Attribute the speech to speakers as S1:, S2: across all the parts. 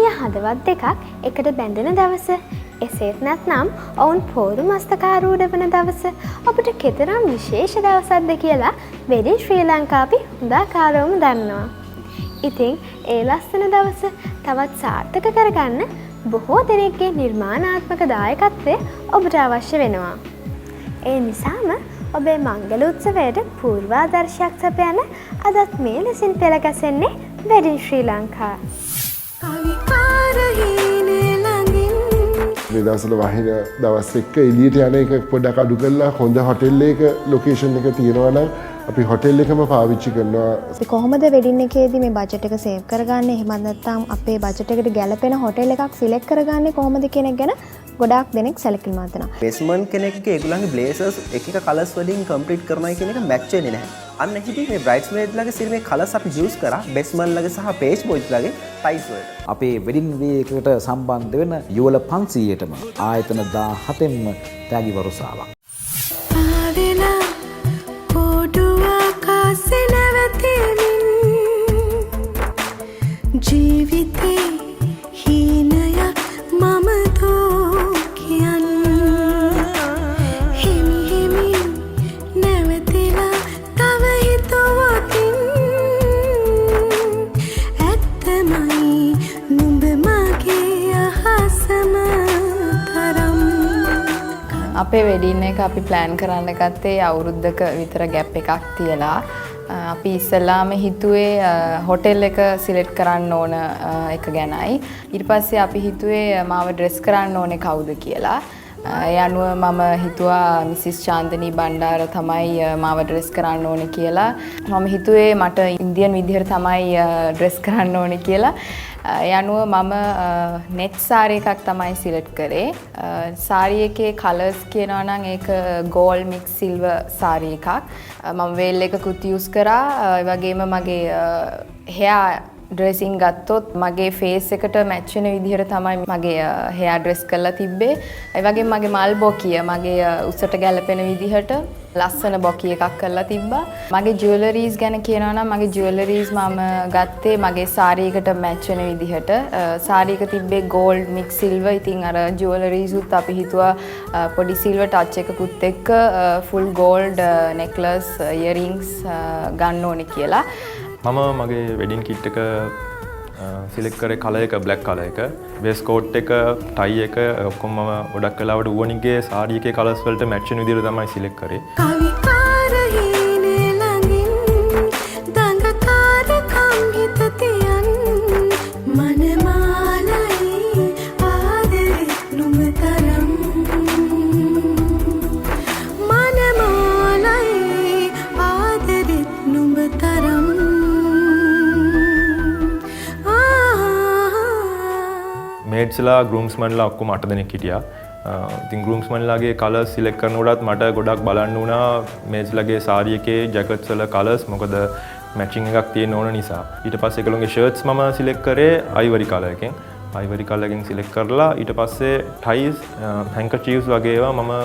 S1: ආත්මීය හදවත් දෙකක් එකට බැඳෙන දවස. එසේත් නැත්නම් ඔවුන් පෝරු මස්තකාරූඪ වන දවස ඔබට කෙතරම් විශේෂ දවසක්ද කියලා වෙඩින් ශ්‍රී ලංකා අපි හොඳාකාරවම දන්නවා. ඉතින් ඒ ලස්සන දවස තවත් සාර්ථක කරගන්න බොහෝ දෙනෙක්ගේ නිර්මාණාත්මක දායකත්වය ඔබට අවශ්‍ය වෙනවා. ඒ නිසාම ඔබේ මංගල උත්සවයට පූර්වාදර්ශයක් සපයන අදත් මේ ලෙසින් පෙළ ගැසෙන්නේ වෙඩින් ශ්‍රී ලංකා.
S2: මේ දවස්වල වහින දවස් එක්ක එළියට යන එක පොඩ්ඩක් අඩු කරලා හොඳ හොටෙල් එක ලොකේෂන් එක තියෙනවා නම් අපි හොටෙල් එකම පාවිච්චි කරනවා.
S3: කොහොමද වෙඩින් එකේදී මේ බජට් එක සේව් කරගන්නේ? එහෙම නැත්නම් අපේ බජට් එකට ගැලපෙන හොටෙල් එකක් සිලෙක්ට් කරගන්නේ කොහොමද කියන එක ගැන ගොඩාක් දෙනෙක් සැලකිලිමත් වෙනවා.
S4: බේස්මන්ට් කෙනෙක්ගේ ඒගොල්ලන්ගේ බ්ලේසර්ස් එක එක කලර්ස් වලින් කම්ප්ලීට් කරනවා කියන එක මැච් වෙන්නේ නැහැ. අන්න හිතේ මේ බ්‍රයිඩ්ස්මේඩ්ලාගේ සිර මේ කලර්ස් අපි යූස් කරා බේස්මන්ට්ලාගේ සහ පේජ් බොයිස්ලාගේ ටයිස් වලට.
S5: අපේ වෙඩින් වේකට සම්බන්ධ වෙන යුවල 500ටම ආයතන 17න්ම තෑගි වරුසාවක්.
S6: ජීවිතේ හීනයක් මම දෝ කියන්න හිමි හිමි නැවතිලා තව හිතුවොතින් ඇත්තමයි නුඹ මගේ අහසම තරම්.
S7: අපේ වෙඩින් එක අපි ප්ලෑන් කරන්න ගත්තේ අවුරුද්දක විතර ගැප් එකක් තියලා. අපි ඉස්සෙල්ලාම හිතුවේ හොටෙල් එක සිලෙක්ට් කරන්න ඕන එක ගැනයි. ඊට පස්සේ අපි හිතුවේ මාව ඩ්‍රෙස් කරන්න ඕනේ කවුද කියලා. ඒ අනුව මම හිතුවා මිසිස් චාන්දනී බණ්ඩාර තමයි මාව ඩ්‍රෙස් කරන්න ඕනේ කියලා. මම හිතුවේ මට ඉන්දියන් විදිහට තමයි ඩ්‍රෙස් කරන්න ඕනේ කියලා. ඒ අනුව මම net saree එකක් තමයි සිලෙක්ට් කරේ. saree එකේ කලර්ස් කියනවා නම් ඒක gold mix silver saree එකක්. මම වේල් එකකුත් යූස් කරා. ඒ වගේම මගේ hair ඩ්‍රෙසින් ගත්තොත් මගේ ෆේස් එකට මැච් වෙන විදිහට තමයි මගේ hair dress කරලා තිබ්බේ. ඒ වගේම මගේ මල් බොකිය මගේ උසට ගැලපෙන විදිහට ලස්සන බොකිය එකක් කරලා තිබ්බා. මගේ ජුවලරීස් ගැන කියනවා නම් මගේ ජුවලරීස් මම ගත්තේ මගේ සාරි එකට මැච් වෙන විදිහට. සාරි එක තිබ්බේ gold mix silver. ඉතින් අර ජුවලරීස් උත් අපි හිතුවා පොඩි silver touch එකකුත් එක්ක full gold necklace earrings ගන්න ඕනේ කියලා.
S8: මම මගේ වෙඩින් කිට් එක සිලෙක්ට් කරේ කලර් එක බ්ලැක් කලර් එක. වේස් කෝට් එක, ටයි එක ඔක්කොම මම ගොඩක් වෙලාවට ඌවනිගේ සාරි එකේ කලර්ස් වලට මැච් වෙන විදිහට තමයි සිලෙක්ට් කරේ. මේඩ්ස්ලා ගෲම්ස්මන්ලා ඔක්කොම 8 දෙනෙක් හිටියා. ඉතින් ගෲම්ස්මන්ලාගේ කලර්ස් සිලෙක්ට් කරනකොටත් මට ගොඩක් බලන්න වුණා මේඩ්ස්ලාගේ සාරි එකේ ජැකට්ස් වල කලර්ස්. මොකද මැචින් එකක් තියෙන්න ඕන නිසා. ඊට පස්සේ ඒගොල්ලෝගේ ෂර්ට්ස් මම සිලෙක්ට් කරේ අයිවරි කලර් එකෙන්. අයිවරි කලර් එකෙන් සිලෙක්ට් කරලා ඊට පස්සේ ටයිස්, හැන්කචීව්ස් වගේ ඒවා මම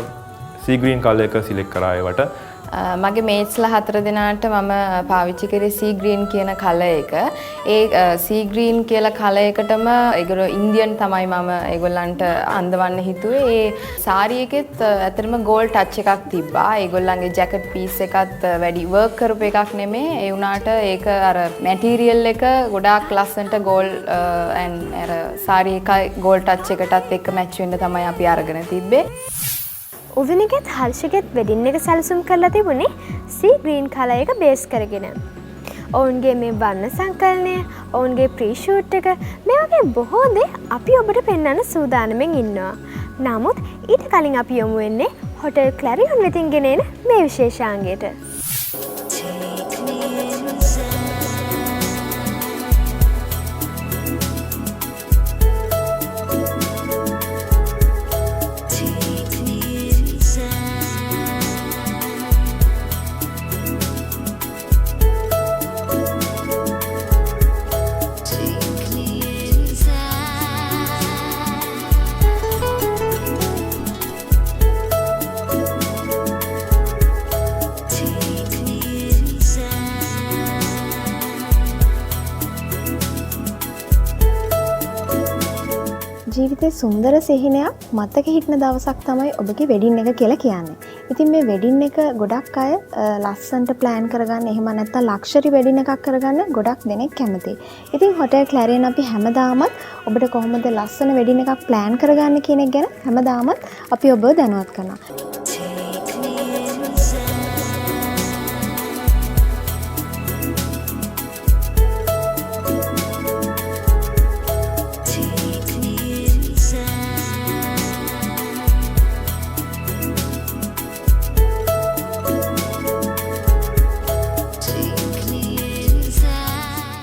S8: සී ග්‍රීන් කලර් එක සිලෙක්ට් කරා ඒවට.
S7: මගේ මේට්ස්ලා 4 දෙනාට මම පාවිච්චි කරේ සී ග්‍රීන් කියන කලර් එක. ඒ සී ග්‍රීන් කියලා කලර් එකටම ඒගොල්ලෝ ඉන්දියන් තමයි මම ඒගොල්ලන්ට අඳවන්න හිතුවේ. ඒ සාරි එකෙත් ඇත්තටම ගෝල්ඩ් ටච් එකක් තිබ්බා. ඒගොල්ලන්ගේ ජැකට් පීස් එකත් වැඩි වර්ක් කරපු එකක් නෙමෙයි. ඒ වුණාට ඒක අර මැටීරියල් එක ගොඩාක් ලස්සනට ගෝල්ඩ් අර සාරි එකයි ගෝල්ඩ් ටච් එකටත් එක්ක මැච් වෙන්න තමයි අපි අරගෙන තිබ්බේ.
S1: උවිනිගෙත් හර්ෂගෙත් වෙඩින් එක සැලසුම් කරලා තිබුණේ සී ග්‍රීන් කලර් එක බේස් කරගෙන. ඔවුන්ගේ මේ වර්ණ සංකලනය, ඔවුන්ගේ ප්‍රී ෂූට් එක මේ වගේ බොහෝ දේ අපි ඔබට පෙන්වන්න සූදානම්ෙන් ඉන්නවා. නමුත් ඊට කලින් අපි යමු වෙන්නේ හොටෙල් ක්ලැරියොන් වෙතින් ගෙනෙන මේ විශේෂාංගයට.
S6: Take
S3: ජීවිතේ සුන්දර සිහිනයක් මතක හිටින දවසක් තමයි ඔබගේ වෙඩින් එක කියලා කියන්නේ. ඉතින් මේ වෙඩින් එක ගොඩක් අය ලස්සනට ප්ලෑන් කරගන්න, එහෙම නැත්නම් ලක්ෂරි වෙඩින් එකක් කරගන්න ගොඩක් දෙනෙක් කැමතියි. ඉතින් හොටෙල් ක්ලැරියන් අපි හැමදාමත් ඔබට කොහොමද ලස්සන වෙඩින් එකක් ප්ලෑන් කරගන්න කියන එක ගැන හැමදාමත් අපි ඔබව දැනුවත් කරනවා.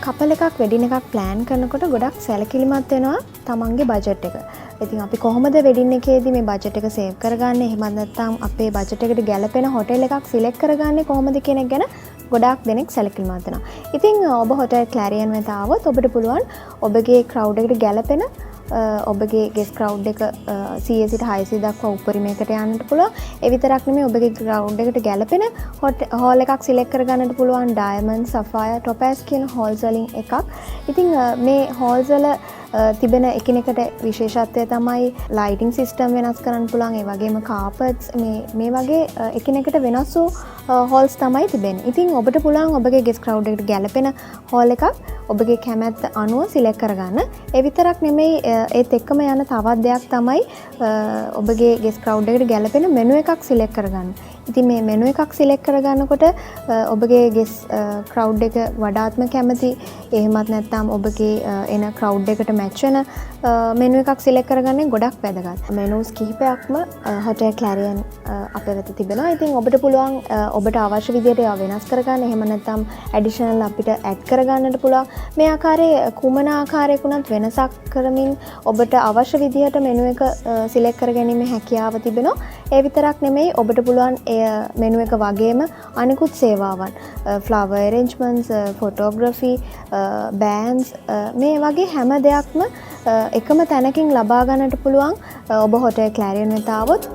S3: කපල් එකක් වෙඩින් එකක් ප්ලෑන් කරනකොට ගොඩක් සැලකිලිමත් වෙනවා තමන්ගේ බජට් එක. ඉතින් අපි කොහොමද වෙඩින් එකේදී මේ බජට් එක සේව් කරගන්නේ, එහෙම නැත්නම් අපේ බජට් එකට ගැලපෙන හොටෙල් එකක් සිලෙක්ට් කරගන්නේ කොහොමද කියන එක ගැන ගොඩාක් දෙනෙක් සැලකිලිමත් වෙනවා. ඉතින් ඔබ හොටෙල් ක්ලැරියන් වෙත ආවොත් ඔබට පුළුවන් ඔබගේ ක්‍රවුඩ් එකට ගැලපෙන ඔබගේ ගෙස් ක්‍රවුඩ් එක 100 සිට 600 දක්වා උපරිමයකට යන්නට පුළුවන්. ඒ විතරක් නෙමෙයි ඔබගේ ක්‍රවුඩ් එකට ගැලපෙන හෝල් එකක් සිලෙක්ට් කරගන්නට පුළුවන්. ඩයමන්ඩ්, සෆයර්, ටොපෑස් කියන හෝල්ස් වලින් එකක්. ඉතින් මේ හෝල්ස් වල තිබෙන එකිනෙකට විශේෂත්වය තමයි ලයිටිං සිස්ටම් වෙනස් කරන්න පුළුවන්. ඒ වගේම කාපට්ස් මේ වගේ එකිනෙකට වෙනස් වූ හෝල්ස් තමයි තිබෙන්නේ. ඉතින් ඔබට පුළුවන් ඔබගේ ගෙස් ක්‍රවුඩ් එකට ගැලපෙන හෝල් එකක් ඔබගේ කැමැත්ත අනුව සිලෙක්ට් කරගන්න. ඒ විතරක් නෙමෙයි ඒත් එක්කම යන තවත් දෙයක් තමයි ඔබගේ ගෙස් ක්‍රවුඩ් එකට ගැලපෙන මෙනු එකක් සිලෙක්ට් කරගන්න. ඉතින් මේ මෙනු එකක් සිලෙක්ට් කරගන්නකොට ඔබගේ ගෙස් ක්‍රවුඩ් එක වඩාත්ම කැමති, එහෙමත් නැත්නම් ඔබගේ එන ක්‍රවුඩ් එකට මැච් වෙන මෙනු එකක් සිලෙක්ට් කරගන්නේ ගොඩක් වැදගත්. මෙනුස් කිහිපයක්ම හොටෙල් ක්ලැරියන් අපේ වෙත තිබෙනවා. ඉතින් ඔබට පුළුවන් ඔබට අවශ්‍ය විදිහට ඒවා වෙනස් කරගන්න, එහෙම නැත්නම් ඇඩිෂනල් අපිට ඇඩ් කරගන්නට පුළුවන්. මේ ආකාරයේ කුමන ආකාරයකුණත් වෙනසක් කරමින් ඔබට අවශ්‍ය විදිහට මෙනු එක සිලෙක්ට් කරගැනීමේ හැකියාව තිබෙනවා. ඒ විතරක් නෙමෙයි ඔබට පුළුවන් මෙනු එක වගේම අනිකුත් සේවාවන්, ෆ්ලවර් ඇරේන්ජ්මන්ට්ස්, ෆොටෝග්‍රැෆි, බෑන්ඩ්ස්, මේ වගේ හැම දෙයක්ම එකම තැනකින් ලබා ගන්නට පුළුවන් ඔබ හොටෙල් ක්ලැරියන් වෙත ආවොත්.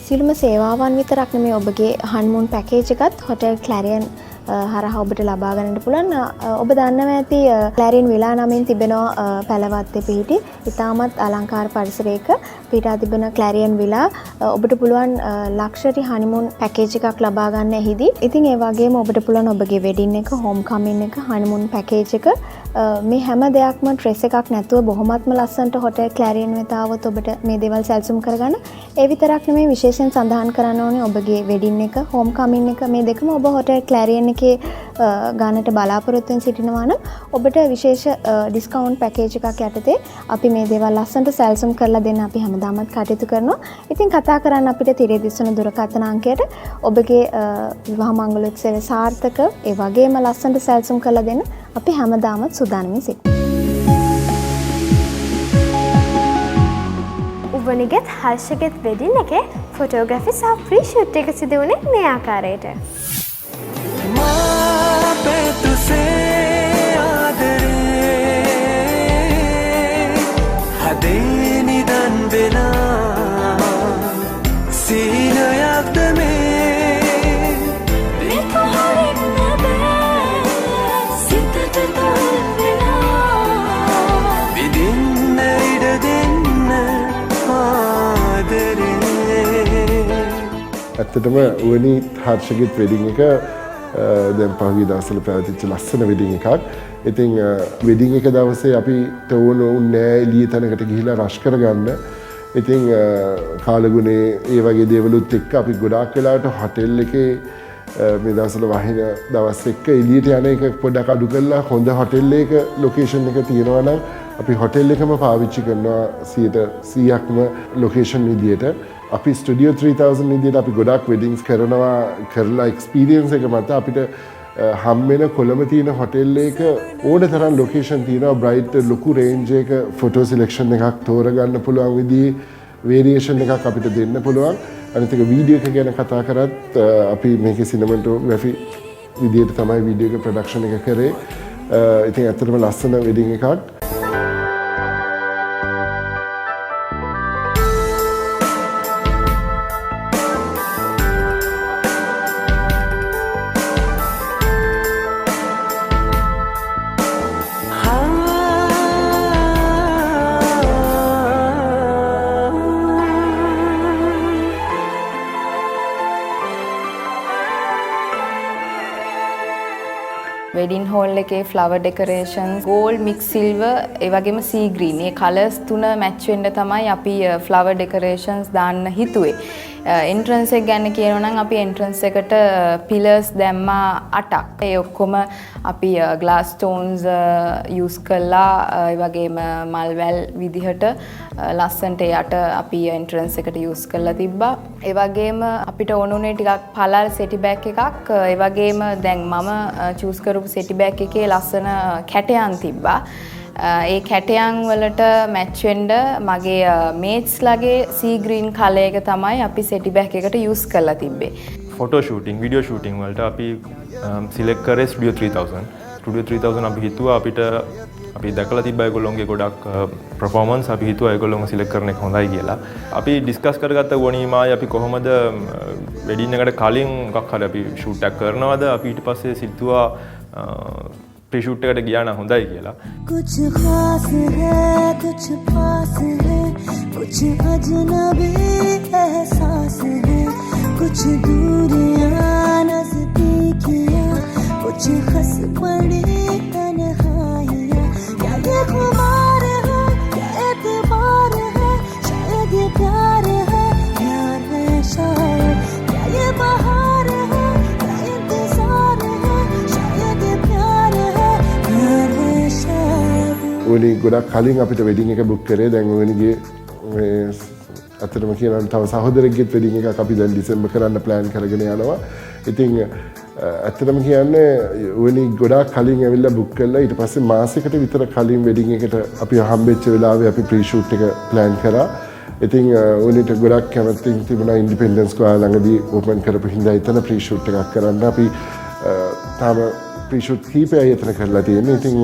S3: සියලුම සේවාවන් විතරක් නෙමෙයි ඔබගේ හනිමූන් පැකේජ් එකත් හොටෙල් ක්ලැරියන් හරහා ඔබට ලබා ගන්නට පුළුවන්. ඔබ දන්නවා ඇති ක්ලැරියන් විලා නමින් තිබෙනවා පැලවත්තේ පිහිටි ඉතාමත් අලංකාර පරිසරයක පිහිටා තිබෙන ක්ලැරියන් විලා ඔබට පුළුවන් ලක්ෂරි හනිමූන් පැකේජ් එකක් ලබා ගන්න එහිදී. ඉතින් ඒ වගේම ඔබට පුළුවන් ඔබගේ වෙඩින් එක, හෝම් කමින් එක, හනිමූන් පැකේජ් එක මේ හැම දෙයක්ම ට්‍රෙස් එකක් නැතුව බොහොමත්ම ලස්සනට හොටෙල් ක්ලැරියන් වෙත ආවොත් ඔබට මේ දේවල් සැලසුම් කරගන්න. ඒ විතරක් නෙමෙයි විශේෂයෙන් සඳහන් කරන්න ඕනේ ඔබගේ වෙඩින් එක, හෝම් කමින් එක මේ දෙකම ඔබ හොටෙල් ක්ලැරියන් එකේ ගානට බලාපොරොත්තු වෙන සිටිනවා නම් ඔබට විශේෂ ඩිස්කවුන්ට් පැකේජ් එකක් යටතේ අපි මේ දේවල් ලස්සනට සැලසුම් කරලා දෙන්න අපි හැමදාමත් කටයුතු කරනවා. ඉතින් කතා කරන්න අපිට තිරේ දිස්වන දුරකථන අංකයට ඔබගේ විවාහ මංගල උත්සවය සාර්ථක ඒ වගේම ලස්සනට සැලසුම් කරලා දෙන්න අපි හැමදාමත් සූදානම්ව සිටිනවා.
S1: උබනිගෙත් හර්ෂගෙත් වෙඩින් එකේ ෆොටෝග්‍රැෆි සහ ප්‍රී ෂූට් එක සිදු වුණේ මේ ආකාරයට.
S2: ඇත්තටම වනි හර්ෂගෙත් වෙඩින් එක දැන් පහුගිය දවස්වල පැවතිච්ච ලස්සන වෙඩින් එකක්. ඉතින් වෙඩින් එක දවසේ අපිට ඕන උන්නේ එළිය තැනකට ගිහිලා රෂ් කරගන්න. ඉතින් කාලගුණේ ඒ වගේ දේවලුත් එක්ක අපි ගොඩාක් වෙලාවට හොටෙල් එකේ මේ දවස්වල වහින දවස් එක්ක එළියට යන එක පොඩ්ඩක් අඩු කරලා හොඳ හොටෙල් එක ලොකේෂන් එක තියෙනවා නම් අපි හොටෙල් එකම පාවිච්චි කරනවා 100%ක්ම ලොකේෂන් විදියට. අපි ස්ටුඩියෝ 3000 විදියට අපි ගොඩක් වෙඩින්ස් කරලා එක්ස්පීරියන්ස් එක මත අපිට හම්බෙන කොළඹ තියෙන හොටෙල් එක ඕන තරම් ලොකේෂන් තියෙනවා. බ්‍රයිට් ලොකු රේන්ජ් එක ෆොටෝ සිලෙක්ෂන් එකක් තෝරගන්න පුළුවන් විදිහේ වේරියේෂන් එකක් අපිට දෙන්න පුළුවන්. අනිත් එක වීඩියෝ එක ගැන කතා කරත් අපි මේකේ සිනමැටෝග්‍රැෆි විදියට තමයි වීඩියෝ එක ප්‍රොඩක්ෂන් එක කරේ. ඉතින් ඇත්තටම ලස්සන වෙඩින් එකක්.
S7: වෙඩින් හෝල් එකේ ෆ්ලවර් ඩෙකොරේෂන්ස් ගෝල්ඩ් මික්ස් සිල්වර් ඒ වගේම සී ග්‍රීන් මේ කලර්ස් තුන මැච් වෙන්න තමයි අපි ෆ්ලවර් ඩෙකොරේෂන්ස් දාන්න හිතුවේ. එන්ට්‍රන්ස් එක ගැන කියනවා නම් අපි එන්ට්‍රන්ස් එකට පිලර්ස් දැම්මා 8ක්. ඒ ඔක්කොම අපි ග්ලාස් ස්ටෝන්ස් යූස් කළා. ඒ වගේම මල්වැල් විදිහට ලස්සන්ට යට අපි එන්ට්‍රන්ස් එකට යූස් කරලා තිබ්බා. ඒ වගේම අපිට ඕනුනේ ටිකක් පළල් සෙටි බෑග් එකක්. ඒ වගේම දැන් මම චූස් කරපු සෙටි බෑග් එකේ ලස්සන කැටයන් තිබ්බා. ඒ කැටයන් වලට මැච් වෙන්න මගේ මේට්ස්ලාගේ සී ග්‍රීන් කලර් එක තමයි අපි සෙටි බෑග් එකට යූස් කරලා තිබ්බේ.
S8: ෆොටෝ ෂූටින් වීඩියෝ ෂූටින් වලට අපි සිලෙක්ට් කරේ ස්ටුඩියෝ 3000. ස්ටුඩියෝ 3000 අපි හිතුවා අපිට අපි දැකලා තිබ්බා ඒගොල්ලෝගේ ගොඩක් පර්ෆෝමන්ස් අපි හිතුවා ඒගොල්ලෝම සිලෙක්ට් කරන එක හොඳයි කියලා. අපි ඩිස්කස් කරගත්ත වණීමයි අපි කොහොමද වෙඩින් එකට කලින් මොකක් හරි අපි ෂූට් එකක් කරනවද අපි ඊට පස්සේ සිතුවා प्री शूट එකට ගියා නම් හොඳයි කියලා.
S6: कुछ खास है कुछ पास है कुछ अजनबी एहसास है कुछ दूरियां नजदीकियां कुछ हंस पड़ी तन्हाइयां क्या ये खुमार है क्या एतबार है शायद ये प्यार है शायद क्या ये बहार है क्या इंतजार है शायद ये प्यार
S2: ඕනි ගොඩක් කලින් අපිට වෙඩින් එක බුක් කරේ. දැන් ඕනිගේ අතරම කියනවා තව සහෝදරයෙක්ගෙත් වෙඩින් එකක් අපි දැන් ඩිසෙම්බර් කරන්න ප්ලෑන් කරගෙන යනවා. ඉතින් ඇත්තටම කියන්නේ ඕනි ගොඩක් කලින් ඇවිල්ලා බුක් කරලා ඊට පස්සේ මාසයකට විතර කලින් වෙඩින් එකට අපි හම්බෙච්ච වෙලාවේ අපි ප්‍රී ෂූට් එක ප්ලෑන් කරා. ඉතින් ඕනිට ගොඩක් කැමති තිබුණා ඉන්ඩිපෙන්ඩන්ස් ස්ක්වයර් ළඟදී ඕපන් කරපු හින්දා එතන ප්‍රී ෂූට් එකක් කරන්න අපි තාම ප්‍රී ෂූට් කීපයක් එතන කරලා තියෙනවා. ඉතින්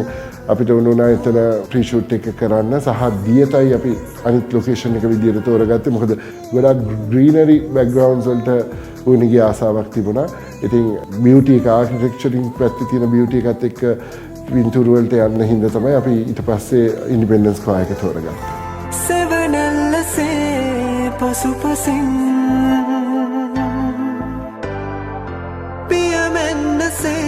S2: අපිට වුණා එතන ප්‍රී ෂූට් එක කරන්න සහ දියතයි අපි අනිත් ලොකේෂන් එක විදියට තෝරගත්තේ. මොකද ගොඩක් ග්‍රීනරි බෑග්ග්‍රවුන්ඩ්ස් වලට වුණිගේ ආසාවක් තිබුණා. ඉතින් බියුටි එක ආකිටෙක්චරින් පැත්තේ තියෙන බියුටි එකත් එක්ක පින්තූරු වලට යන්න හින්දා තමයි අපි ඊට පස්සේ ඉන්ඩිපෙන්ඩන්ස් ස්ක්වයර් එක තෝරගත්තේ.
S6: සෙවනල්ලසේ පසුපසින් පියමෙන්නසේ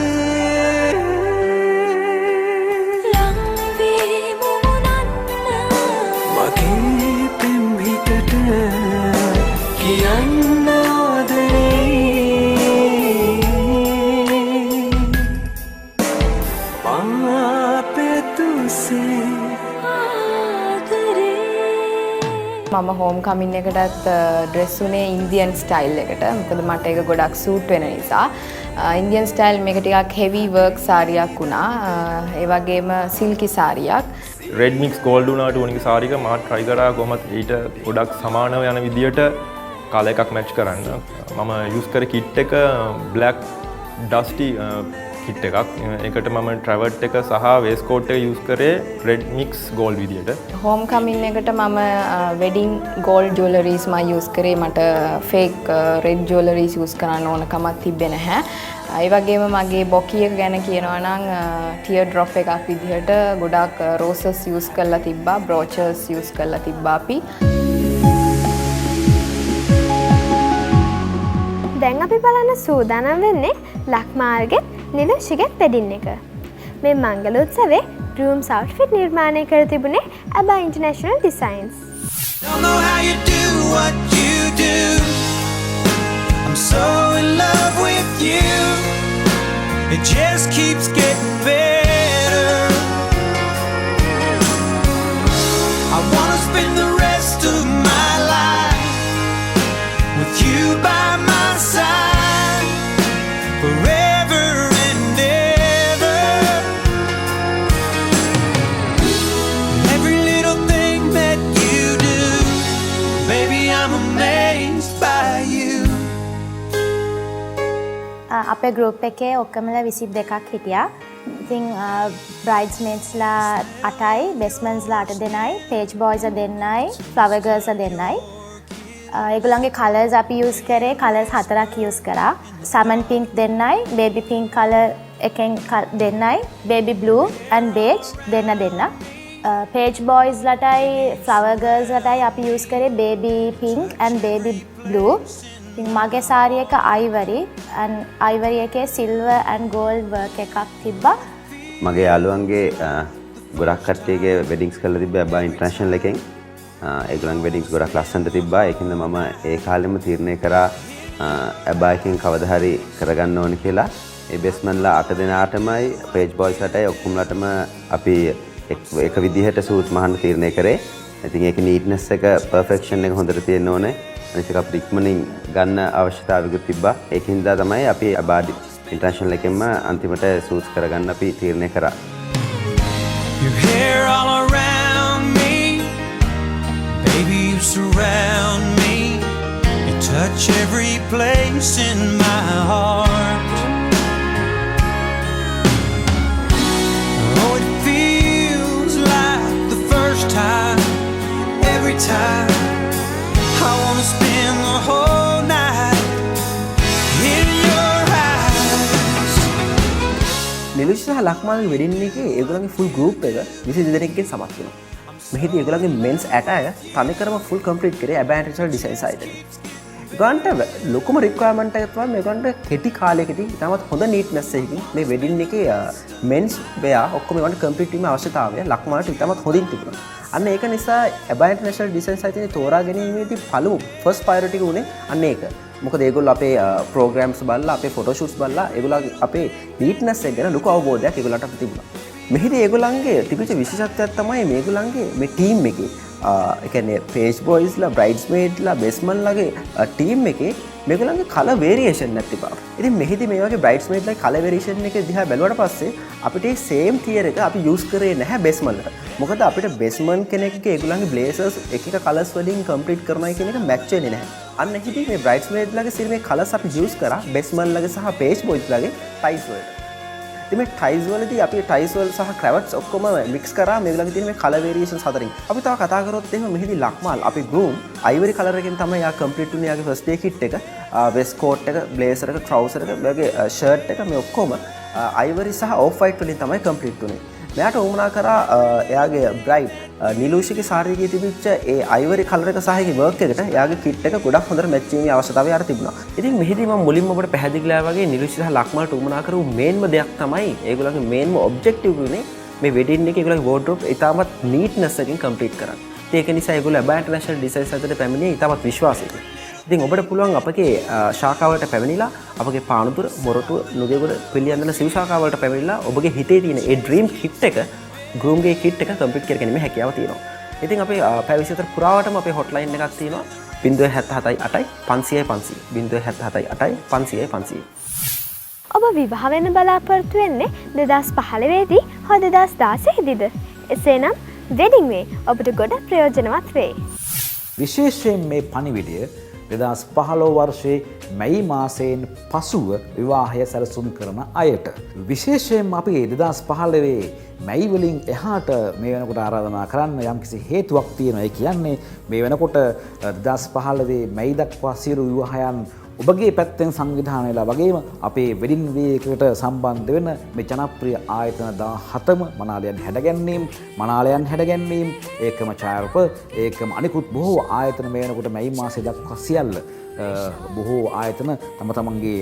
S7: මම හෝම් කමින් එකටත් ඩ්‍රෙස් උනේ ඉන්දියන් ස්ටයිල් එකට. මොකද මට ඒක ගොඩක් සූට් වෙන නිසා. ඉන්දියන් ස්ටයිල් මේක ටිකක් හෙවි වර්ක් සාරියක් වුණා. ඒ වගේම සිල්කි සාරියක්.
S8: රෙඩ් මික්ස් ගෝල්ඩ් උනාට උණිගේ සාරික මම try කරා කොහොමද ඊට ගොඩක් සමානව යන විදියට කලර් එකක් මැච් කරන්න. මම යූස් කරේ කිට් එක black dusty කිට් එකක්. ඒකට මම ට්‍රැවර්ට් එක සහ වේස් කෝට් එක යූස් කරේ රෙඩ් මික්ස් ගෝල්ඩ් විදියට.
S7: හෝම් කමින් එකට මම වෙඩින් ගෝල්ඩ් ජුවලරීස් මම යූස් කරේ. මට ෆේක් රෙඩ් ජුවලරීස් යූස් කරන්න ඕන කමක් තිබ්බේ නැහැ. ඒ වගේම මගේ බොකි එක ගැන කියනවා නම් ටියර් ඩ්‍රොප් එකක් විදිහට ගොඩක් රෝසස් යූස් කරලා තිබ්බා. බ්‍රෝචර්ස් යූස් කරලා තිබ්බා අපි.
S1: දැන් අපි බලන්න සූදානම් වෙන්නේ ලක්මාල්ගේ නිලුෂිගෙත් වෙඩින් එක. මේ මංගල උත්සවේ ග්‍රූම්ස් අවුට්ෆිට් නිර්මාණය කර තිබුණේ ABBA International Designs.
S6: Don't know how you do what you do. I'm so in love with you. It just keeps getting better. I wanna spend the rest of my life with you by my side forever and ever. Every little thing that you do, baby, I'm amazed by you.
S9: අපේ group එකේ ඔක්කොමලා 22ක් හිටියා. ඉතින් බ්‍රයිඩ්ස්මේඩ්ස්ලා 8යි, බෙස්මන්ස්ලා 8 දෙනයි, page බොයිස්ලා දෙන්නයි, flower ගර්ල්ස්ලා දෙන්නයි. ඒගොල්ලන්ගේ colours අපි use කරේ කලර්ස් 4ක් යූස් කරා. සමන් පින්ක් දෙන්නයි, බේබි පින්ක් කලර් එකෙන් දෙන්නයි, බේබි බ්ලූ ඇන්ඩ් බේජ් දෙන්න. පේජ් බොයිස්ලටයි ෆ්ලවර් ගර්ල්ස්ලටයි අපි යූස් කරේ baby pink and baby blue. ඉතින් මගේ සාරි එක අයිවරි එකේ සිල්වර් ඇන්ඩ් ගෝල්ඩ් වර්ක් එකක් තිබ්බා.
S10: මගේ යාළුවන්ගේ ගොඩක් කට්ටියගේ වෙඩින්ග්ස් කරලා තිබ්බා බා ඉන්ටර්නැෂනල් එකෙන්. ඒගොල්ලන්ගේ වෙඩින්ග්ස් ගොඩක් ලස්සනට තිබ්බා. ඒකින්ද මම ඒ කාලෙම තීරණය කරා ඇබා එකෙන් කවදා හරි කරගන්න ඕනේ කියලා. ඒ බෙස්මන්ලා 8 දෙනාටමයි පේජ් බොයිස්ලටයි ඔක්කොමලටම අපි එක විදිහට සූට් මහන්න තීරණය කරේ. ඉතින් ඒකේ නීට්නස් එක පර්ෆෙක්ෂන් එක හොඳට තියෙන්න ඕනේ. අනිත් එක අපිට ඉක්මනින් ගන්න අවශ්‍යතාවයකුත් තිබ්බා. ඒකින්ද තමයි අපි අබාඩි ඉන්ටර්නැෂනල් එකෙන්ම අන්තිමට සූට්ස් කරගන්න අපි තීරණය කරා.
S6: Your hair all around me, baby you surround me, you touch every place in my heart. Oh, it feels like the first time, every time. I wanna spend the whole night in your eyes.
S4: නිලුෂ් සහ ලක්මාල්ගේ wedding එකේ ඒගොල්ලන්ගේ full group එක 22 දෙනෙක්ගෙන් සමත් වෙනවා. මෙහිදී ඒගොල්ලන්ගේ මෙන්ස් ඇටය තනිකරම full complete කරේ ඇබෑන්ට්‍රල් ඩිසයින් සයිට් එකේ. ඒගොල්ලන්ට ලොකුම රික්වයර්මන්ට් එක තමයි මේගොල්ලන්ට කෙටි කාලයකදී ඉතාමත් හොඳ නීට්නස් එකකින් මේ වෙඩින් එකේ මෙන්ස් වෙයා ඔක්කොම ඒගොල්ලන්ට කම්ප්ලීට් වීමේ අවශ්‍යතාවය ලක්මාල්ට ඉතාමත් හොඳින් තිබුණා. අන්න ඒක නිසා ඇබා ඉන්ටර්නැෂනල් ඩිසයින් සයිටේ තෝරා ගැනීමේදී පළමු ෆස්ට් ප්‍රයොරිටි එක උනේ අන්න ඒක. මොකද ඒගොල්ලෝ අපේ ප්‍රෝග්‍රෑම්ස් බලලා අපේ ෆොටෝ ෂූට්ස් බලලා ඒගොල්ලෝ අපේ නීට්නස් එක ගැන ලොකු අවබෝධයක් ඒගොල්ලන්ට අපිට තිබුණා. මෙහිදී ඒගොල්ලන්ගේ තිබිච්ච විශේෂත්වයක් තමයි මේගොල්ලන්ගේ මේ ටීම් එකේ ඒ කියන්නේ පේජ් බොයිස්ලා, බ්‍රයිඩ්ස්මේඩ්ලා, බෙස්මන්ලාගේ ටීම් එකේ මේගොල්ලන්ගේ කලර් වේරියේෂන් එකක් තිබා. ඉතින් මෙහිදී මේ වගේ බ්‍රයිඩ්ස්මේඩ්ලා කලර් වේරියේෂන් එක දිහා බැලුවට පස්සේ අපිට මේ සේම් ටියර් එක අපි යූස් කරේ නැහැ බෙස්මන්ලට. මොකද අපිට බෙස්මන් කෙනෙක්ගේ ඒගොල්ලන්ගේ බ්ලේසර්ස් එක කලර්ස් වලින් කම්ප්ලීට් කරනවා කියන එක මැච් වෙන්නේ නැහැ. අන්න එහිදී මේ බ්‍රයිඩ්ස්මේඩ්ලාගේ සිර මේ කලර්ස් අපි යූස් කරා බෙස්මන්ලාගේ සහ පේජ් බොයිස්ලාගේ ටයිස් වලට. ඉතින් මේ ටයිස් වලදී අපි ටයිස් වල සහ ක්‍රැවට්ස් ඔක්කොම මික්ස් කරා මේගොල්ලන්ගේ තියෙන මේ කලර් වේරියේෂන්ස් හතරෙන්. අපි තව කතා කරොත් එහෙම මෙහිදී ලක්මාල් අපි ගෲම් අයිවරි කලර් එකෙන් තමයි යා කම්ප්ලීට් වුණේ යාගේ ෆස්ට් ඩේ කිට් එක. වෙස්ට් කෝට් එක, බ්ලේසර් එක, ට්‍රවුසර් එක, මේ ෂර්ට් එක මේ ඔක්කොම අයිවරි සහ ඔෆ් වයිට් වලින් තමයි කම්ප්ලීට් වුණේ. මෙයාට උවමනා කරා එයාගේ බ්‍රයිඩ් නිලූෂිගේ සාරියේ තිබිච්ච ඒ අයිවරි කලර් එක සහ ඒකේ වර්ක් එකට එයාගේ කිට් එක ගොඩක් හොඳට මැච් වීමේ අවශ්‍යතාවය යාට තිබුණා. ඉතින් මෙහිදී මම මුලින්ම ඔබට පැහැදිලි කළා වගේ නිලූෂි සහ ලක්මාල්ට උවමනා කරපු මේන්ම දෙයක් තමයි ඒගොල්ලන්ගේ මේන්ම ඔබ්ජෙක්ටිව් උනේ මේ වෙඩින් එකේ ඒගොල්ලන්ගේ වෝඩ්‍රොප් ඉතාමත් නීට්නස් එකකින් කම්ප්ලීට් කරන්න. ඒක නිසා ඒගොල්ලෝ ඇබා ඉන්ටර්නැෂනල් ඩිසයින් සයිට් පැමිණියේ ඉතාමත් විශ්වාසයෙන්. ඉතින් ඔබට පුළුවන් අපගේ ශාඛාවලට පැමිණිලා අපගේ පානදුර, මොරටුව, නුගේගොඩ, පිළියන්දල සිව් ශාඛාවලට පැමිණිලා ඔබගේ හිතේ තියෙන ඒ ඩ්‍රීම් කිට් එක ගෲම්ගේ කිට් එක කම්ප්ලීට් කරගැනීමේ හැකියාව තියෙනවා. ඉතින් අපේ පැය 24 පුරාවටම අපේ හොට්ලයින් එකක් තියෙනවා 077 8 500 500 077 8 500 500.
S1: ඔබ විවාහ වෙන්න බලාපොරොත්තු වෙන්නේ 2015 දී හෝ 2016 දීද? එසේනම් වෙඩින් වේ ඔබට ගොඩක් ප්‍රයෝජනවත් වේ.
S5: විශේෂයෙන් මේ පණිවිඩය 2015 වර්ෂයේ මැයි මාසයෙන් පසුව විවාහය සැලසුම් කරන අයට. විශේෂයෙන් අපි 2015 මැයි වලින් එහාට මේ වෙනකොට ආරාධනා කරන්න යම්කිසි හේතුවක් තියෙනවා. ඒ කියන්නේ මේ වෙනකොට 2015 මැයි දක්වා සියලු විවාහයන් ඔබගේ පැත්තෙන් සංවිධානය වෙලා වගේම අපේ වෙඩින් වේ එකට සම්බන්ධ වෙන මේ ජනප්‍රිය ආයතන 17ම මනාලයන් හැඩගැන්වීම ඒකම ඡායාරූප ඒකම අනිකුත් බොහෝ ආයතන මේ වෙනකොට මැයි මාසයේ දක්වා සියල්ල බොහෝ ආයතන තම තමන්ගේ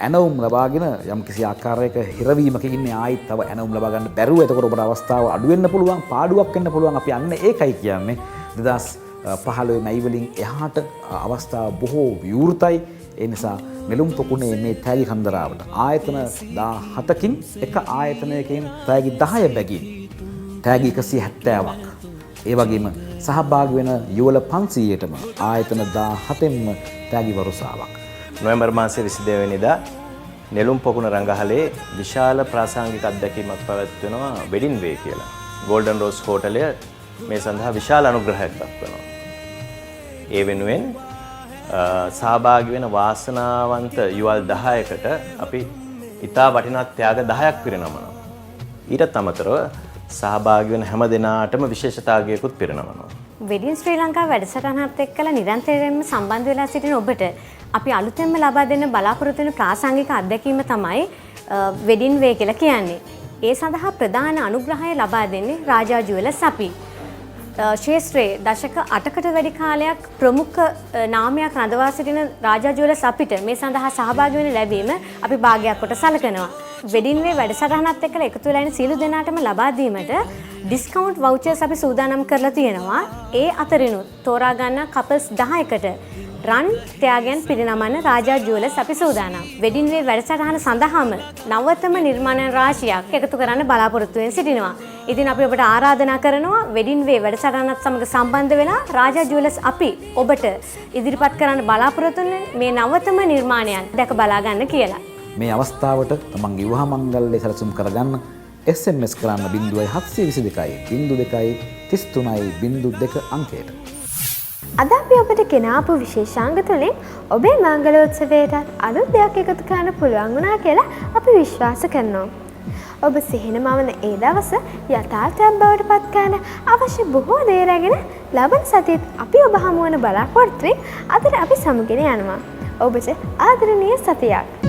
S5: ඇනවුම් ලබාගෙන යම්කිසි ආකාරයක හිරවීමක ඉන්නේ ආයිත් තව ඇනවුම් ලබා ගන්න බැරුව එතකොට ඔබට අවස්ථාව අඩු වෙන්න පුළුවන් පාඩුවක් වෙන්න පුළුවන්. අපි අන්න ඒකයි කියන්නේ 2015 මැයි වලින් එහාට අවස්ථාව බොහෝ විවෘතයි. ඒ නිසා නෙළුම් පොකුණේ මේ තෑගි කන්දරාවට ආයතන 17කින් එක ආයතනයකින් තෑගි 10 බැගින් තෑගි 170ක් ඒ වගේම සහභාගී වෙන යුවල 500ටම ආයතන 17න්ම තෑගි වරුසාවක්.
S11: නොවැම්බර් මාසයේ 22 වෙනිදා නෙළුම් පොකුණ රංගහලේ විශාල ප්‍රාසංගික අත්දැකීමක් පැවැත්වෙනවා වෙඩින් වේ කියලා. ගෝල්ඩන් රෝස් හෝටලය මේ සඳහා විශාල අනුග්‍රහයක් දක්වනවා. ඒ වෙනුවෙන් සහභාගී වෙන වාසනාවන්ත යුවල් 10කට අපි ඉතා වටිනා ත්‍යාග 10ක් පිරිනමනවා. ඊටත් අමතරව සහභාගී වෙන හැම දෙනාටම විශේෂතාවයකුත් පිරිනමනවා.
S12: වෙඩින් ශ්‍රී ලංකා වැඩසටහනත් එක්කලා නිරන්තරයෙන්ම සම්බන්ධ වෙලා සිටින ඔබට අපි අලුතෙන්ම ලබා දෙන්න බලාපොරොත්තු වෙන ප්‍රාසංගික අත්දැකීම තමයි වෙඩින් වේ කියලා කියන්නේ. ඒ සඳහා ප්‍රධාන අනුග්‍රහය ලබා දෙන්නේ රාජා ජුවලර්ස් අපි. ශේෂ්ත්‍රයේ දශක 8කට වැඩි කාලයක් ප්‍රමුඛ නාමයක් රඳවා සිටින රාජා ජුවලර්ස් අපිට මේ සඳහා සහභාගී වෙන්න ලැබීම අපි භාගයක් කොට සැලකනවා. වෙඩින් වේ වැඩසටහනත් එක්කලා එකතු වෙලා ඉන්න සියලු දෙනාටම ලබා දීමට ඩිස්කවුන්ට් වවුචර්ස් අපි සූදානම් කරලා තියෙනවා. ඒ අතරිනුත් තෝරා ගන්න කපල්ස් 10කට රන් ත්‍යාගයන් පිරිනමන රාජා ජුවලර්ස් අපි සූදානම්. වෙඩින් වේ වැඩසටහන සඳහාම නවතම නිර්මාණ රාශියක් එකතු කරන්න බලාපොරොත්තු වෙන සිටිනවා. ඉතින් අපි ඔබට ආරාධනා කරනවා වෙඩින් වේ වැඩසටහනත් සමග සම්බන්ධ වෙලා රාජා ජුවලර්ස් අපි ඔබට ඉදිරිපත් කරන්න බලාපොරොත්තු වෙන මේ නවතම නිර්මාණයන් දැක බලා ගන්න කියලා.
S5: මේ අවස්ථාවට තමන්ගේ විවාහ මංගල්‍ය සැලසුම් කරගන්න SMS කරන්න 0722 02 33 02 අංකයට.
S1: අද අපි ඔබට ගෙනාපු විශේෂාංග තුළින් ඔබේ මංගලෝත්සවයටත් අලුත් දෙයක් එකතු කරන්න පුළුවන් වුණා කියලා අපි විශ්වාස කරනවා. ඔබ සිහින මවන ඒ දවස යථාර්ථයක් බවට පත් කරන අවශ්‍ය බොහෝ දේ රැගෙන ලබන සතියේත් අපි ඔබ හමු වන බලාපොරොත්තුෙන් අද අපි සමුගෙන යනවා. ඔබට ආදරණීය සතියක්.